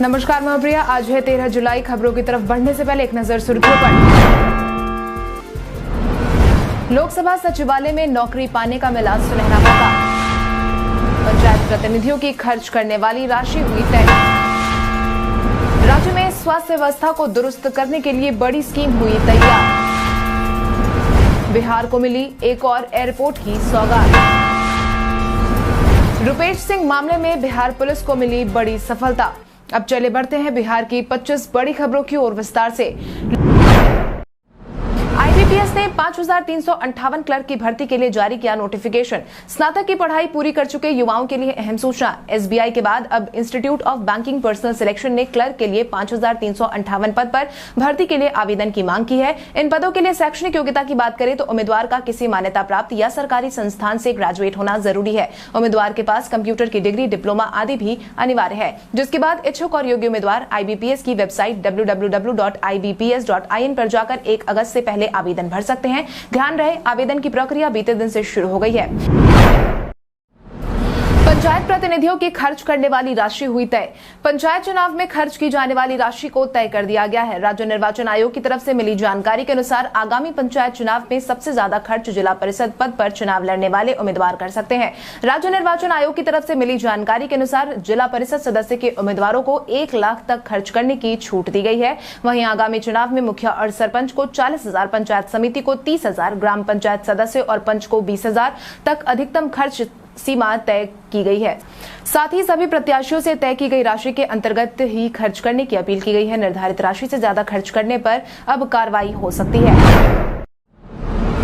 नमस्कार मैं प्रिया। आज है 13 जुलाई। खबरों की तरफ बढ़ने से पहले एक नजर सुर्खियों पर। लोकसभा सचिवालय में नौकरी पाने का मिला सुनहरा मौका। पंचायत प्रतिनिधियों की खर्च करने वाली राशि हुई तय। राज्य में स्वास्थ्य व्यवस्था को दुरुस्त करने के लिए बड़ी स्कीम हुई तैयार। बिहार को मिली एक और एयरपोर्ट की सौगात। रुपेश सिंह मामले में बिहार पुलिस को मिली बड़ी सफलता। अब चले बढ़ते हैं बिहार की 25 बड़ी खबरों की ओर विस्तार से। आईबीपीएस ने 5358 क्लर्क की भर्ती के लिए जारी किया नोटिफिकेशन। स्नातक की पढ़ाई पूरी कर चुके युवाओं के लिए अहम सूचना। एसबीआई के बाद अब institute of banking personal selection ने क्लर्क के लिए 5358 पद पर भर्ती के लिए आवेदन की मांग की है। इन पदों के लिए शैक्षणिक योग्यता की बात करें तो उम्मीदवार का किसी मान्यता प्राप्त या सरकारी संस्थान से ग्रेजुएट होना जरूरी है। उम्मीदवार के पास कंप्यूटर की डिग्री, डिप्लोमा आदि भी अनिवार्य है, जिसके बाद इच्छुक और योग्य उम्मीदवार आईबीपीएस की वेबसाइट www.ibps.in पर जाकर 1 अगस्त से पहले आवेदन भर सकते हैं। ध्यान रहे, आवेदन की प्रक्रिया बीते दिन से शुरू हो गई है। पंचायत प्रतिनिधियों की खर्च करने वाली राशि हुई तय। पंचायत चुनाव में खर्च की जाने वाली राशि को तय कर दिया गया है। राज्य निर्वाचन आयोग की तरफ से मिली जानकारी के अनुसार आगामी पंचायत चुनाव में सबसे ज्यादा खर्च जिला परिषद पद पर चुनाव लड़ने वाले उम्मीदवार कर सकते हैं। राज्य निर्वाचन आयोग की तरफ से मिली जानकारी के अनुसार जिला परिषद सदस्य के उम्मीदवारों को 1 लाख तक खर्च करने की छूट दी गई है। वहीं आगामी चुनाव में मुखिया और सरपंच को 40,000, पंचायत समिति को 30,000, ग्राम पंचायत सदस्य और पंच को 20,000 तक अधिकतम खर्च सीमा तय की गई है। साथ ही सभी प्रत्याशियों से तय की गई राशि के अंतर्गत ही खर्च करने की अपील की गई है। निर्धारित राशि से ज्यादा खर्च करने पर अब कार्रवाई हो सकती है।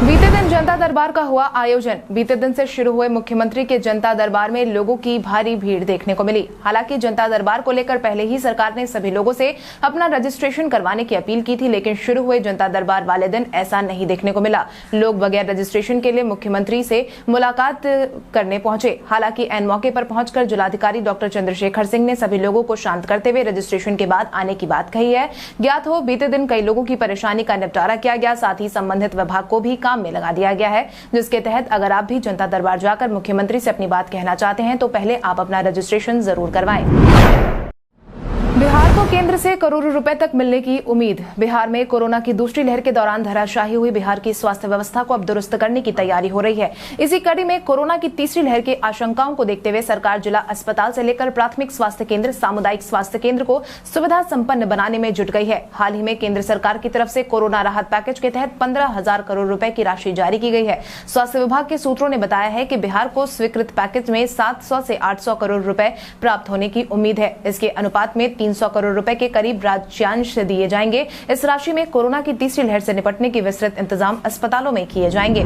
बीते दिन जनता दरबार का हुआ आयोजन। बीते दिन से शुरू हुए मुख्यमंत्री के जनता दरबार में लोगों की भारी भीड़ देखने को मिली। हालांकि जनता दरबार को लेकर पहले ही सरकार ने सभी लोगों से अपना रजिस्ट्रेशन करवाने की अपील की थी, लेकिन शुरू हुए जनता दरबार वाले दिन ऐसा नहीं देखने को मिला। लोग बगैर रजिस्ट्रेशन के लिए मुख्यमंत्री से मुलाकात करने पहुंचे। हालांकि ऐन मौके पर पहुंचकर जिलाधिकारी डॉक्टर चंद्रशेखर सिंह ने सभी लोगों को शांत करते हुए रजिस्ट्रेशन के बाद आने की बात कही है। ज्ञात हो, बीते दिन कई लोगों की परेशानी का निपटारा किया गया। साथ ही संबंधित विभाग को भी काम में लगा दिया गया है, जिसके तहत अगर आप भी जनता दरबार जाकर मुख्यमंत्री से अपनी बात कहना चाहते हैं तो पहले आप अपना रजिस्ट्रेशन जरूर करवाएं। बिहार को केंद्र से करोड़ों रुपए तक मिलने की उम्मीद। बिहार में कोरोना की दूसरी लहर के दौरान धराशायी हुई बिहार की स्वास्थ्य व्यवस्था को अब दुरुस्त करने की तैयारी हो रही है। इसी कड़ी में कोरोना की तीसरी लहर की आशंकाओं को देखते हुए सरकार जिला अस्पताल से लेकर प्राथमिक स्वास्थ्य केंद्र, सामुदायिक स्वास्थ्य केंद्र को सुविधा संपन्न बनाने में जुट गई है। हाल ही में केंद्र सरकार की तरफ से कोरोना राहत पैकेज के तहत 15,000 करोड़ रुपए की राशि जारी की गई है। स्वास्थ्य विभाग के सूत्रों ने बताया है कि बिहार को स्वीकृत पैकेज में 700 से 800 करोड़ रुपए प्राप्त होने की उम्मीद है। इसके अनुपात में 300 करोड़ रुपए के करीब राज्यांश दिए जाएंगे। इस राशि में कोरोना की तीसरी लहर से निपटने के विस्तृत इंतजाम अस्पतालों में किए जाएंगे।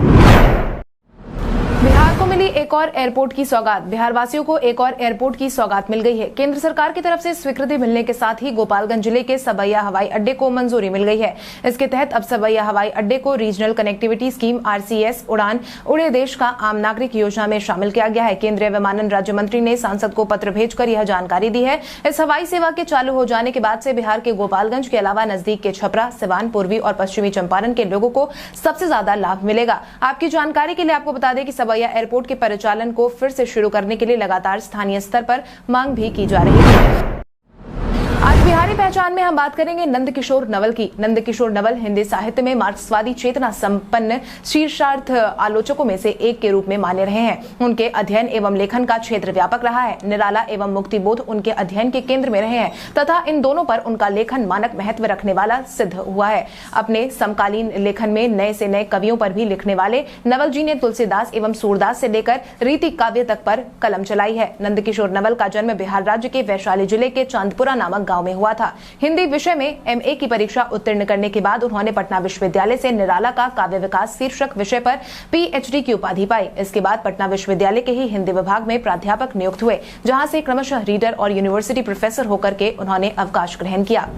बिहार को मिली एक और एयरपोर्ट की सौगात। बिहार वासियों को एक और एयरपोर्ट की सौगात मिल गई है। केंद्र सरकार की तरफ से स्वीकृति मिलने के साथ ही गोपालगंज जिले के सबैया हवाई अड्डे को मंजूरी मिल गई है। इसके तहत अब सबैया हवाई अड्डे को रीजनल कनेक्टिविटी स्कीम RCS उड़ान उड़े देश का आम नागरिक योजना में शामिल किया गया है। केंद्रीय विमानन राज्य मंत्री ने सांसद को पत्र भेजकर यह जानकारी दी है। इस हवाई सेवा के चालू हो जाने के बाद से बिहार के गोपालगंज के अलावा नजदीक के छपरा, सिवान, पूर्वी और पश्चिमी चंपारण के लोगों को सबसे ज्यादा लाभ मिलेगा। आपकी जानकारी के लिए आपको बता दें कि सबैया एयरपोर्ट के परिचालन को फिर से शुरू करने के लिए लगातार स्थानीय स्तर पर मांग भी की जा रही है। आज बिहारी पहचान में हम बात करेंगे नंदकिशोर नवल की। नंदकिशोर नवल हिंदी साहित्य में मार्क्सवादी चेतना संपन्न शीर्षार्थ आलोचकों में से एक के रूप में माने रहे हैं। उनके अध्ययन एवं लेखन का क्षेत्र व्यापक रहा है। निराला एवं मुक्तिबोध उनके अध्ययन के केंद्र में रहे हैं तथा इन दोनों पर उनका लेखन मानक महत्व रखने वाला सिद्ध हुआ है। अपने समकालीन लेखन में नए से नए कवियों पर भी लिखने वाले नवल जी ने तुलसीदास एवं सूरदास से लेकर रीति काव्य तक पर कलम चलाई है। नंदकिशोर नवल का जन्म बिहार राज्य के वैशाली जिले के चांदपुरा नामक गांव में हुआ था। हिंदी विषय में MA की परीक्षा उत्तीर्ण करने के बाद उन्होंने पटना विश्वविद्यालय से निराला का काव्य विकास शीर्षक विषय पर PhD की उपाधि पाई। इसके बाद पटना विश्वविद्यालय के ही हिंदी विभाग में प्राध्यापक नियुक्त हुए, जहां से क्रमशः रीडर और यूनिवर्सिटी प्रोफेसर होकर के उन्होंने अवकाश ग्रहण किया।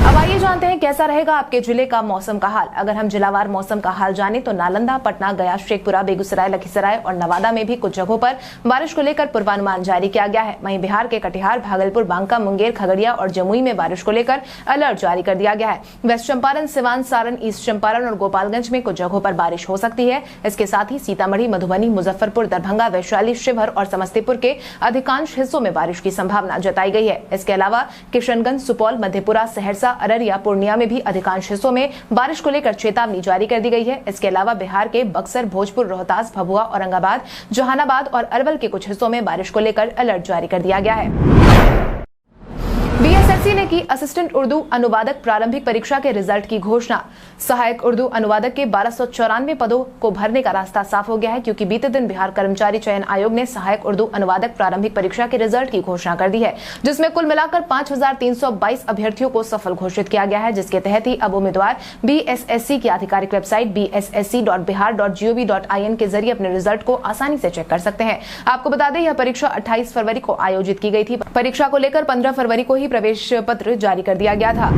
अब आइए जानते हैं कैसा रहेगा आपके जिले का मौसम का हाल। अगर हम जिलावार मौसम का हाल जाने तो नालंदा, पटना, गया, शेखपुरा, बेगूसराय, लखीसराय और नवादा में भी कुछ जगहों पर बारिश को लेकर पूर्वानुमान जारी किया गया है। वहीं बिहार के कटिहार, भागलपुर, बांका, मुंगेर, खगड़िया और जमुई में बारिश को लेकर अलर्ट जारी कर दिया गया है। वेस्ट चंपारण, सिवान, सारण, ईस्ट चंपारण और गोपालगंज में कुछ जगहों पर बारिश हो सकती है। इसके साथ ही सीतामढ़ी, मधुबनी, मुजफ्फरपुर, दरभंगा, वैशाली, शिवहर और समस्तीपुर के अधिकांश हिस्सों में बारिश की संभावना जताई गई है। इसके अलावा किशनगंज, सुपौल, मधेपुरा, सहरसा, अररिया, पूर्णिया में भी अधिकांश हिस्सों में बारिश को लेकर चेतावनी जारी कर दी गई है। इसके अलावा बिहार के बक्सर, भोजपुर, रोहतास, भभुआ, औरंगाबाद, जहानाबाद और अरवल के कुछ हिस्सों में बारिश को लेकर अलर्ट जारी कर दिया गया है। बीएसएससी ने की असिस्टेंट उर्दू अनुवादक प्रारंभिक परीक्षा के रिजल्ट की घोषणा। सहायक उर्दू अनुवादक के 1294 पदों को भरने का रास्ता साफ हो गया है, क्योंकि बीते दिन बिहार कर्मचारी चयन आयोग ने सहायक उर्दू अनुवादक प्रारंभिक परीक्षा के रिजल्ट की घोषणा कर दी है, जिसमें कुल मिलाकर 5322 अभ्यर्थियों को सफल घोषित किया गया है। जिसके तहत ही अब उम्मीदवार बीएसएससी की आधिकारिक वेबसाइट bssc.bihar.gov.in के जरिए अपने रिजल्ट को आसानी से चेक कर सकते हैं। आपको बता दें, यह परीक्षा 28 फरवरी को आयोजित की गई थी। परीक्षा को लेकर 15 फरवरी को ही प्रवेश पत्र जारी कर दिया गया था।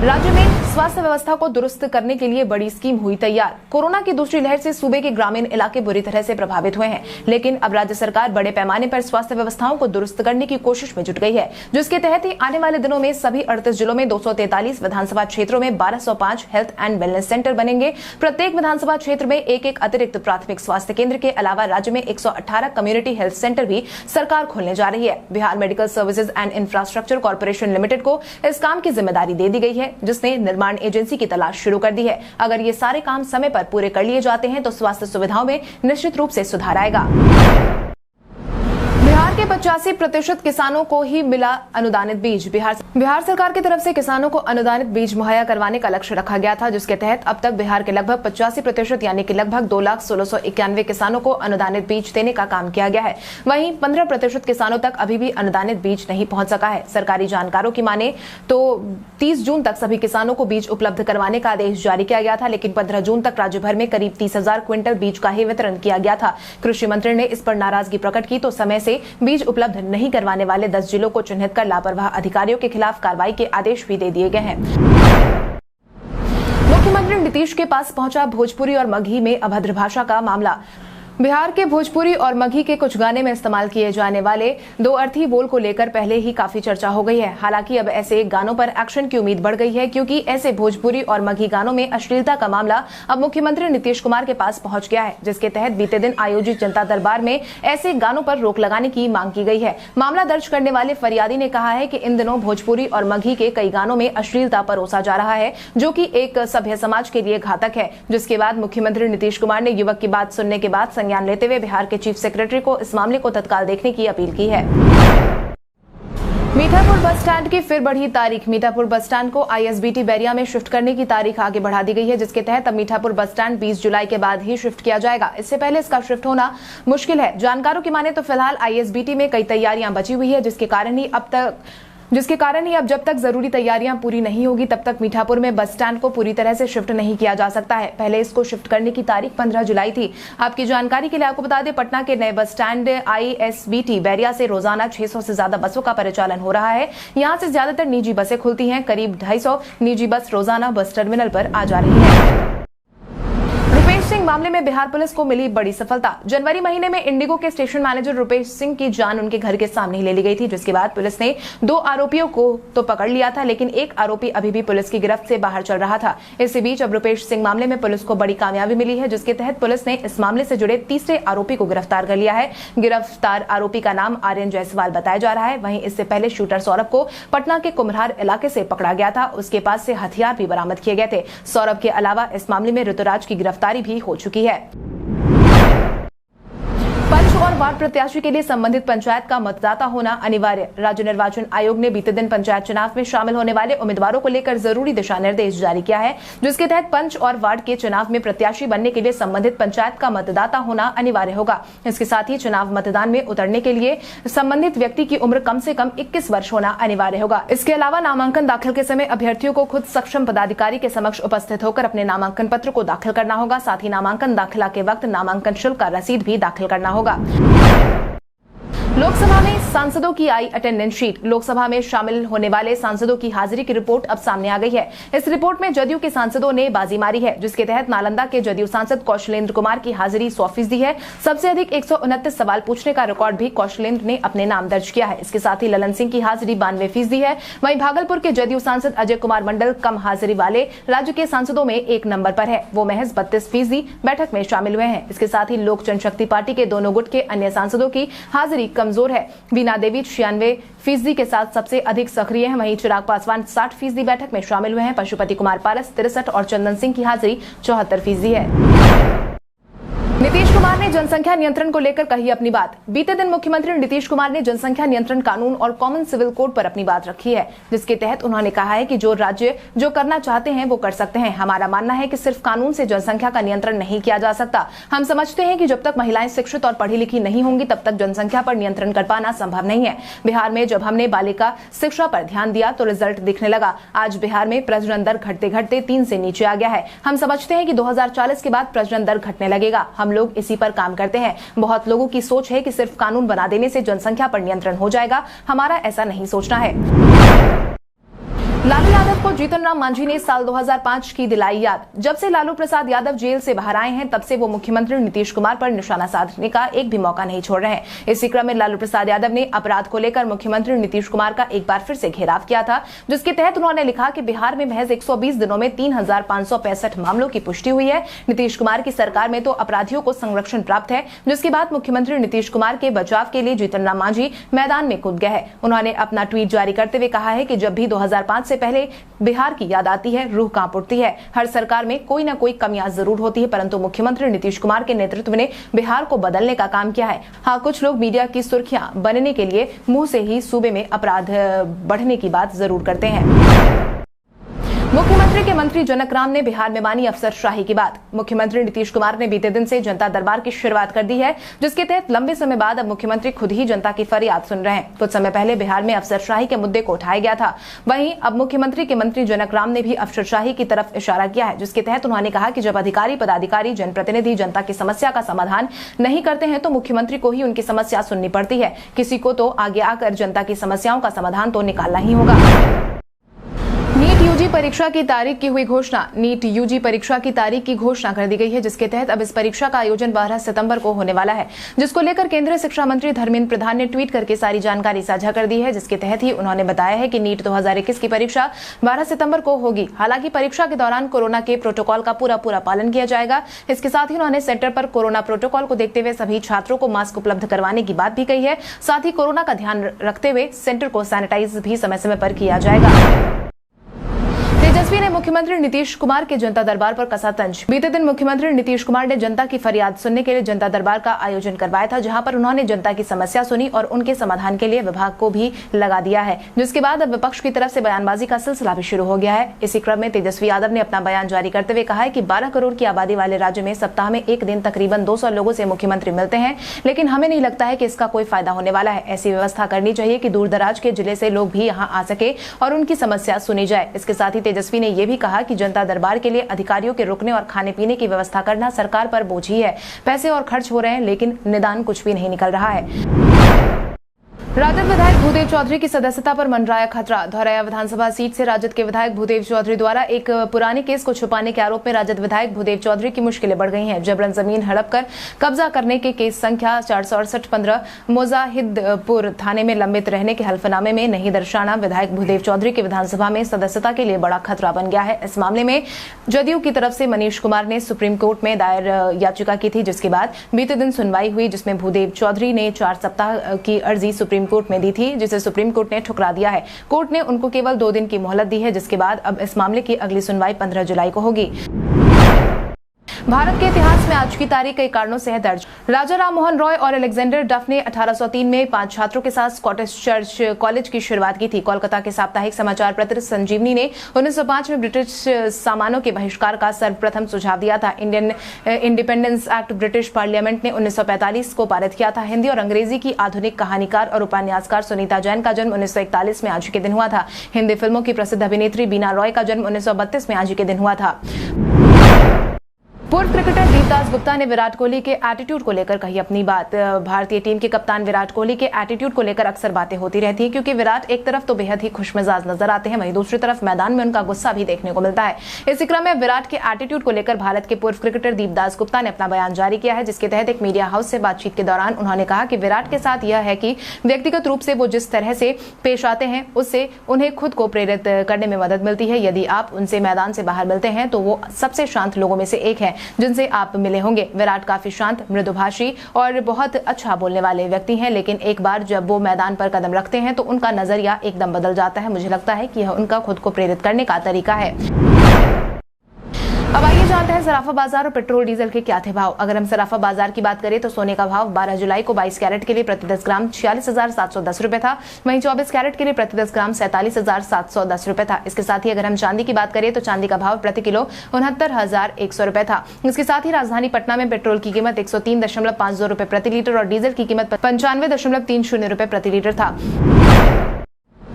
राज्य में स्वास्थ्य व्यवस्था को दुरुस्त करने के लिए बड़ी स्कीम हुई तैयार। कोरोना की दूसरी लहर से सूबे के ग्रामीण इलाके बुरी तरह से प्रभावित हुए हैं, लेकिन अब राज्य सरकार बड़े पैमाने पर स्वास्थ्य व्यवस्थाओं को दुरुस्त करने की कोशिश में जुट गई है, जिसके तहत ही आने वाले दिनों में सभी 38 जिलों में 243 विधानसभा क्षेत्रों में 1205 हेल्थ एंड वेलनेस सेंटर बनेंगे। प्रत्येक विधानसभा क्षेत्र में एक अतिरिक्त प्राथमिक स्वास्थ्य केंद्र के अलावा राज्य में 118 कम्युनिटी हेल्थ सेंटर भी सरकार खोलने जा रही है। Bihar medical services and infrastructure corporation limited को इस काम की जिम्मेदारी दे दी गई है, जिसने निर्माण एजेंसी की तलाश शुरू कर दी है। अगर ये सारे काम समय पर पूरे कर लिए जाते हैं तो स्वास्थ्य सुविधाओं में निश्चित रूप से सुधार आएगा। बिहार के 85% किसानों को ही मिला अनुदानित बीज। बिहार सरकार की तरफ से किसानों को अनुदानित बीज मुहैया करवाने का लक्ष्य रखा गया था, जिसके तहत अब तक बिहार के लगभग 85% यानी कि लगभग 2,1691 किसानों को अनुदानित बीज देने का काम किया गया है। वहीं 15% किसानों तक अभी भी अनुदानित बीज नहीं पहुंच सका है। सरकारी जानकारों की माने तो 30 जून तक सभी किसानों को बीज उपलब्ध करवाने का आदेश जारी किया गया था, लेकिन 15 जून तक राज्य भर में करीब 30,000 क्विंटल बीज का ही वितरण किया गया था। कृषि मंत्री ने इस पर नाराजगी प्रकट की तो समय से बीज उपलब्ध नहीं करवाने वाले 10 जिलों को चिन्हित कर लापरवाह अधिकारियों के खिलाफ कार्रवाई के आदेश भी दे दिए गए हैं। मुख्यमंत्री नीतीश के पास पहुंचा भोजपुरी और मगही में अभद्र भाषा का मामला। बिहार के भोजपुरी और मगही के कुछ गाने में इस्तेमाल किए जाने वाले दो अर्थी बोल को लेकर पहले ही काफी चर्चा हो गई है। हालांकि अब ऐसे गानों पर एक्शन की उम्मीद बढ़ गई है, क्योंकि ऐसे भोजपुरी और मगही गानों में अश्लीलता का मामला अब मुख्यमंत्री नीतीश कुमार के पास पहुंच गया है, जिसके तहत बीते दिन आयोजित जनता दरबार में ऐसे गानों पर रोक लगाने की मांग की गई है। मामला दर्ज करने वाले फरियादी ने कहा है कि इन दिनों भोजपुरी और मगही के कई गानों में अश्लीलता परोसा जा रहा है, जो कि एक सभ्य समाज के लिए घातक है। जिसके बाद मुख्यमंत्री नीतीश कुमार ने युवक की बात सुनने के बाद संज्ञान लेते हुए बिहार के चीफ सेक्रेटरी को इस मामले को तत्काल देखने की अपील की है। मीठापुर बस स्टैंड की फिर बढ़ी तारीख। मीठापुर बस स्टैंड को आईएसबीटी बैरिया में शिफ्ट करने की तारीख आगे बढ़ा दी गई है, जिसके तहत अब मीठापुर बस स्टैंड 20 जुलाई के बाद ही शिफ्ट किया जाएगा। इससे पहले इसका शिफ्ट होना मुश्किल है। जानकारों की माने तो फिलहाल आईएसबीटी में कई तैयारियां बची हुई है, जिसके कारण ही अब जब तक जरूरी तैयारियां पूरी नहीं होगी तब तक मीठापुर में बस स्टैंड को पूरी तरह से शिफ्ट नहीं किया जा सकता है। पहले इसको शिफ्ट करने की तारीख 15 जुलाई थी। आपकी जानकारी के लिए आपको बता दें, पटना के नए बस स्टैंड आईएसबीटी बैरिया से रोजाना 600 से ज्यादा बसों का परिचालन हो रहा है। यहां से ज्यादातर निजी बसें खुलती हैं। करीब 250 निजी बस रोजाना बस टर्मिनल पर आ जा रही है। सिंह मामले में बिहार पुलिस को मिली बड़ी सफलता। जनवरी महीने में इंडिगो के स्टेशन मैनेजर रुपेश सिंह की जान उनके घर के सामने ही ले ली गई थी, जिसके बाद पुलिस ने 2 आरोपियों को तो पकड़ लिया था, लेकिन एक आरोपी अभी भी पुलिस की गिरफ्त से बाहर चल रहा था। इसी बीच अब रुपेश सिंह मामले में पुलिस को बड़ी कामयाबी मिली है, जिसके तहत पुलिस ने इस मामले से जुड़े तीसरे आरोपी को गिरफ्तार कर लिया है। गिरफ्तार आरोपी का नाम आर्यन जायसवाल बताया जा रहा है। वहीं इससे पहले शूटर सौरभ को पटना के कुम्हरार इलाके से पकड़ा गया था। उसके पास से हथियार भी बरामद किए गए थे। सौरभ के अलावा इस मामले में ऋतुराज की गिरफ्तारी भी हो चुकी है। पंच और वार्ड प्रत्याशी के लिए संबंधित पंचायत का मतदाता होना अनिवार्य। राज्य निर्वाचन आयोग ने बीते दिन पंचायत चुनाव में शामिल होने वाले उम्मीदवारों को लेकर जरूरी दिशा निर्देश जारी किया है, जिसके तहत पंच और वार्ड के चुनाव में प्रत्याशी बनने के लिए संबंधित पंचायत का मतदाता होना अनिवार्य होगा। इसके साथ ही चुनाव मतदान में उतरने के लिए संबंधित व्यक्ति की उम्र कम से कम 21 वर्ष होना अनिवार्य होगा। इसके अलावा नामांकन दाखिल के समय अभ्यर्थियों को खुद सक्षम पदाधिकारी के समक्ष उपस्थित होकर अपने नामांकन पत्र को दाखिल करना होगा। साथ ही नामांकन दाखिला के वक्त नामांकन शुल्क का रसीद भी दाखिल करना होगा। लोकसभा में सांसदों की आई अटेंडेंस शीट। लोकसभा में शामिल होने वाले सांसदों की हाजिरी की रिपोर्ट अब सामने आ गई है। इस रिपोर्ट में जदयू के सांसदों ने बाजी मारी है, जिसके तहत नालंदा के जदयू सांसद कौशलेंद्र कुमार की हाजिरी 100% है। सबसे अधिक 129 सवाल पूछने का रिकॉर्ड भी कौशलेंद्र ने अपने नाम दर्ज किया है। इसके साथ ही ललन सिंह की हाजिरी 92% है। वहीं भागलपुर के जदयू सांसद अजय कुमार मंडल कम हाजिरी वाले राज्य के सांसदों में 1 नंबर पर है। वो महज 32% बैठक में शामिल हुए हैं। इसके साथ ही लोक जनशक्ति पार्टी के दोनों गुट के अन्य सांसदों की हाजिरी कमजोर है। वीणा देवी 96% के साथ सबसे अधिक सक्रिय हैं। वहीं चिराग पासवान 60% बैठक में शामिल हुए हैं। पशुपति कुमार पारस 63 और चंदन सिंह की हाजिरी 74% है। नीतीश कुमार ने जनसंख्या नियंत्रण को लेकर कही अपनी बात। बीते दिन मुख्यमंत्री नीतीश कुमार ने जनसंख्या नियंत्रण कानून और कॉमन सिविल कोड पर अपनी बात रखी है, जिसके तहत उन्होंने कहा है कि जो राज्य जो करना चाहते हैं वो कर सकते हैं। हमारा मानना है कि सिर्फ कानून से जनसंख्या का नियंत्रण नहीं किया जा सकता। हम समझते हैं कि जब तक महिलाएं शिक्षित और पढ़ी लिखी नहीं होंगी तब तक जनसंख्या पर नियंत्रण कर पाना संभव नहीं है। बिहार में जब हमने बालिका शिक्षा पर ध्यान दिया तो रिजल्ट दिखने लगा। आज बिहार में प्रजनन दर घटते घटते 3 से नीचे आ गया है। हम समझते हैं कि 2040 के बाद प्रजनन दर घटने लगेगा। हम लोग इसी पर काम करते हैं। बहुत लोगों की सोच है कि सिर्फ कानून बना देने से जनसंख्या पर नियंत्रण हो जाएगा। हमारा ऐसा नहीं सोचना है। लालू यादव को जीतन राम मांझी ने साल 2005 की दिलाई याद। जब से लालू प्रसाद यादव जेल से बाहर आए हैं तब से वो मुख्यमंत्री नीतीश कुमार पर निशाना साधने का एक भी मौका नहीं छोड़ रहे हैं। इसी क्रम में लालू प्रसाद यादव ने अपराध को लेकर मुख्यमंत्री नीतीश कुमार का एक बार फिर से घेराव किया था, जिसके तहत उन्होंने लिखा कि बिहार में महज 120 दिनों में 3565 मामलों की पुष्टि हुई है। नीतीश कुमार की सरकार में तो अपराधियों को संरक्षण प्राप्त है। जिसके बाद मुख्यमंत्री नीतीश कुमार के बचाव के लिए जीतन राम मांझी मैदान में कूद गए हैं। उन्होंने अपना ट्वीट जारी करते हुए कहा है कि जब भी 2005 से पहले बिहार की याद आती है, रूह कांप उठती है। हर सरकार में कोई ना कोई कमियां जरूर होती है, परंतु मुख्यमंत्री नीतीश कुमार के नेतृत्व ने बिहार को बदलने का काम किया है। हाँ, कुछ लोग मीडिया की सुर्खियां बनने के लिए मुंह से ही सूबे में अपराध बढ़ने की बात जरूर करते हैं। मुख्यमंत्री के मंत्री जनक राम ने बिहार में मानी अफसरशाही की बात। मुख्यमंत्री नीतीश कुमार ने बीते दिन से जनता दरबार की शुरुआत कर दी है, जिसके तहत लंबे समय बाद अब मुख्यमंत्री खुद ही जनता की फरियाद सुन रहे हैं। कुछ समय पहले बिहार में अफसरशाही के मुद्दे को उठाया गया था। वहीं अब मुख्यमंत्री के मंत्री जनक राम ने भी अफसरशाही की तरफ इशारा किया है, जिसके तहत उन्होंने कहा कि जब अधिकारी पदाधिकारी जनप्रतिनिधि जनता की समस्या का समाधान नहीं करते हैं तो मुख्यमंत्री को ही उनकी समस्या सुननी पड़ती है। किसी को तो आगे आकर जनता की समस्याओं का समाधान तो निकालना ही होगा। नीट यूजी परीक्षा की तारीख की हुई घोषणा। नीट यूजी परीक्षा की तारीख की घोषणा कर दी गई है, जिसके तहत अब इस परीक्षा का आयोजन 12 सितंबर को होने वाला है, जिसको लेकर केंद्रीय शिक्षा मंत्री धर्मेंद्र प्रधान ने ट्वीट करके सारी जानकारी साझा कर दी है। जिसके तहत ही उन्होंने बताया है कि नीट 2021 की परीक्षा 12 सितंबर को होगी। हालांकि परीक्षा के दौरान कोरोना के प्रोटोकॉल का पूरा पालन किया जाएगा। इसके साथ ही उन्होंने सेंटर पर कोरोना प्रोटोकॉल को देखते हुए सभी छात्रों को मास्क उपलब्ध करवाने की बात भी कही है। साथ ही कोरोना का ध्यान रखते हुए सेंटर को सैनिटाइज भी समय समय पर किया जाएगा। तेजस्वी ने मुख्यमंत्री नीतीश कुमार के जनता दरबार पर कसा तंज। बीते दिन मुख्यमंत्री नीतीश कुमार ने जनता की फरियाद सुनने के लिए जनता दरबार का आयोजन करवाया था, जहां पर उन्होंने जनता की समस्या सुनी और उनके समाधान के लिए विभाग को भी लगा दिया है। जिसके बाद अब विपक्ष की तरफ से बयानबाजी का सिलसिला भी शुरू हो गया है। इसी क्रम में तेजस्वी यादव ने अपना बयान जारी करते हुए कहा है कि 12 करोड़ की आबादी वाले राज्य में सप्ताह में एक दिन तकरीबन 200 लोगों से मुख्यमंत्री मिलते हैं, लेकिन हमें नहीं लगता है कि इसका कोई फायदा होने वाला है। ऐसी व्यवस्था करनी चाहिए कि दूर दराज के जिले से लोग भी यहाँ आ सके और उनकी समस्या सुनी जाए। इसके साथ ही तेजस्वी ने यह भी कहा कि जनता दरबार के लिए अधिकारियों के रुकने और खाने पीने की व्यवस्था करना सरकार पर बोझ ही है। पैसे और खर्च हो रहे हैं, लेकिन निदान कुछ भी नहीं निकल रहा है। राजद विधायक भूदेव चौधरी की सदस्यता पर मंडराया खतरा। धौरैया विधानसभा सीट से राजद के विधायक भूदेव चौधरी द्वारा एक पुराने केस को छुपाने के आरोप में राजद विधायक भूदेव चौधरी की मुश्किलें बढ़ गई हैं। जबरन जमीन हड़प कर कब्जा करने के केस संख्या 468-15 मुजाहिदपुर थाने में लंबित रहने के हल्फनामे में नहीं दर्शाना विधायक भूदेव चौधरी की विधानसभा में सदस्यता के लिए बड़ा खतरा बन गया है। इस मामले में जदयू की तरफ से मनीष कुमार ने सुप्रीम कोर्ट में दायर याचिका की थी, जिसके बाद बीते दिन सुनवाई हुई, जिसमें भूदेव चौधरी ने 4 सप्ताह की अर्जी सुप्रीम कोर्ट में दी थी, जिसे सुप्रीम कोर्ट ने ठुकरा दिया है। कोर्ट ने उनको केवल 2 दिन की मोहलत दी है, जिसके बाद अब इस मामले की अगली सुनवाई 15 जुलाई को होगी। भारत के इतिहास में आज की तारीख कई कारणों से है दर्ज। राजा राम मोहन रॉय और अलेक्जेंडर डफ ने 1803 में 5 छात्रों के साथ स्कॉटिश चर्च कॉलेज की शुरुआत की थी। कोलकाता के साप्ताहिक समाचार पत्र संजीवनी ने 1905 में ब्रिटिश सामानों के बहिष्कार का सर्वप्रथम सुझाव दिया था। Indian independence act British parliament ने 1945 को पारित किया था। हिंदी और अंग्रेजी की आधुनिक कहानीकार और उपन्यासकार सुनीता जैन का जन्म 1941 में आज के दिन हुआ था। हिंदी फिल्मों की प्रसिद्ध अभिनेत्री बीना रॉय का जन्म 1932 में आज के दिन हुआ था। पूर्व क्रिकेटर दीपदास गुप्ता ने विराट कोहली के एटीट्यूड को लेकर कही अपनी बात। भारतीय टीम के कप्तान विराट कोहली के एटीट्यूड को लेकर अक्सर बातें होती रहती है, क्योंकि विराट एक तरफ तो बेहद ही खुशमिजाज नजर आते हैं, वहीं दूसरी तरफ मैदान में उनका गुस्सा भी देखने को मिलता है। इसी क्रम में विराट के एटीट्यूड को लेकर भारत के पूर्व क्रिकेटर दीपदास गुप्ता ने अपना बयान जारी किया है, जिसके तहत एक मीडिया हाउस से बातचीत के दौरान उन्होंने कहा कि विराट के साथ यह है कि व्यक्तिगत रूप से वो जिस तरह से पेश आते हैं उससे उन्हें खुद को प्रेरित करने में मदद मिलती है। यदि आप उनसे मैदान से बाहर मिलते हैं तो वो सबसे शांत लोगों में से एक है जिनसे आप मिले होंगे। विराट काफी शांत, मृदुभाषी और बहुत अच्छा बोलने वाले व्यक्ति हैं, लेकिन एक बार जब वो मैदान पर कदम रखते हैं तो उनका नजरिया एकदम बदल जाता है। मुझे लगता है कि यह उनका खुद को प्रेरित करने का तरीका है। अब आइए जानते हैं सराफा बाजार और पेट्रोल डीजल के क्या थे भाव। अगर हम सराफा बाजार की बात करें तो सोने का भाव 12 जुलाई को 22 कैरेट के लिए प्रति 10 ग्राम 46,710 रुपए था, वहीं 24 कैरेट के लिए प्रति 10 ग्राम 47,710 रुपए था। इसके साथ ही अगर हम चांदी की बात करें तो चांदी का भाव प्रति किलो 69,100 रुपए था। इसके साथ ही राजधानी पटना में पेट्रोल की कीमत 103.52 रुपए प्रति लीटर और डीजल की कीमत 95.30 रुपए प्रति लीटर था।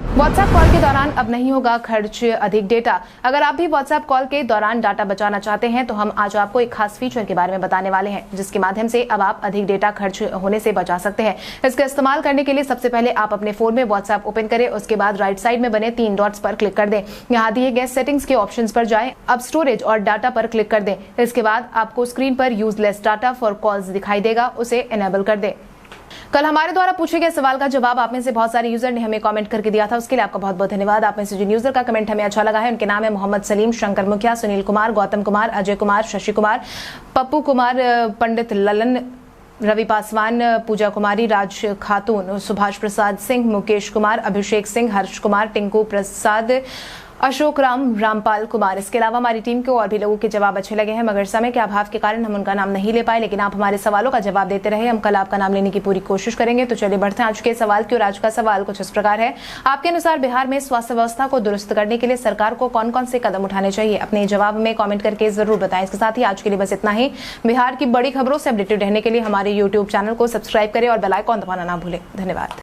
व्हाट्सएप कॉल के दौरान अब नहीं होगा खर्च अधिक डेटा। अगर आप भी व्हाट्सएप कॉल के दौरान डाटा बचाना चाहते हैं तो हम आज आपको एक खास फीचर के बारे में बताने वाले हैं, जिसके माध्यम से अब आप अधिक डेटा खर्च होने से बचा सकते हैं। इसका इस्तेमाल करने के लिए सबसे पहले आप अपने फोन में व्हाट्सएप ओपन करें, उसके बाद राइट साइड में बने 3 डॉट्स पर क्लिक कर दें। यहाँ दिए गए सेटिंग्स के ऑप्शंस पर जाएं, अब स्टोरेज और डाटा पर क्लिक कर दें। इसके बाद आपको स्क्रीन पर यूजलेस डाटा फॉर कॉल्स दिखाई देगा, उसे इनेबल कर दें। कल हमारे द्वारा पूछे गए सवाल का जवाब आप में से बहुत सारे यूजर ने हमें कमेंट करके दिया था, उसके लिए आपका बहुत बहुत धन्यवाद। आप में से जिन यूजर का कमेंट हमें अच्छा लगा है उनके नाम है मोहम्मद सलीम, शंकर मुखिया, सुनील कुमार, गौतम कुमार, अजय कुमार, शशि कुमार, पप्पू कुमार, पंडित ललन, रवि पासवान, पूजा कुमारी, राज खातून, सुभाष प्रसाद सिंह, मुकेश कुमार, अभिषेक सिंह, हर्ष कुमार, टिंकू प्रसाद, अशोक राम, रामपाल कुमार। इसके अलावा हमारी टीम को और भी लोगों के जवाब अच्छे लगे हैं, मगर समय के अभाव के कारण हम उनका नाम नहीं ले पाए, लेकिन आप हमारे सवालों का जवाब देते रहे। हम कल आपका नाम लेने की पूरी कोशिश करेंगे। तो चलिए बढ़ते हैं आज के सवाल की ओर। आज का सवाल कुछ इस प्रकार है, आपके अनुसार बिहार में स्वास्थ्य व्यवस्था को दुरुस्त करने के लिए सरकार को कौन कौन से कदम उठाने चाहिए? अपने जवाब में कॉमेंट करके जरूर बताएं। इसके साथ ही आज के लिए बस इतना ही। बिहार की बड़ी खबरों से अपडेटेड रहने के लिए हमारे यूट्यूब चैनल को सब्सक्राइब करें और बेल आइकन दबाना ना भूलें। धन्यवाद।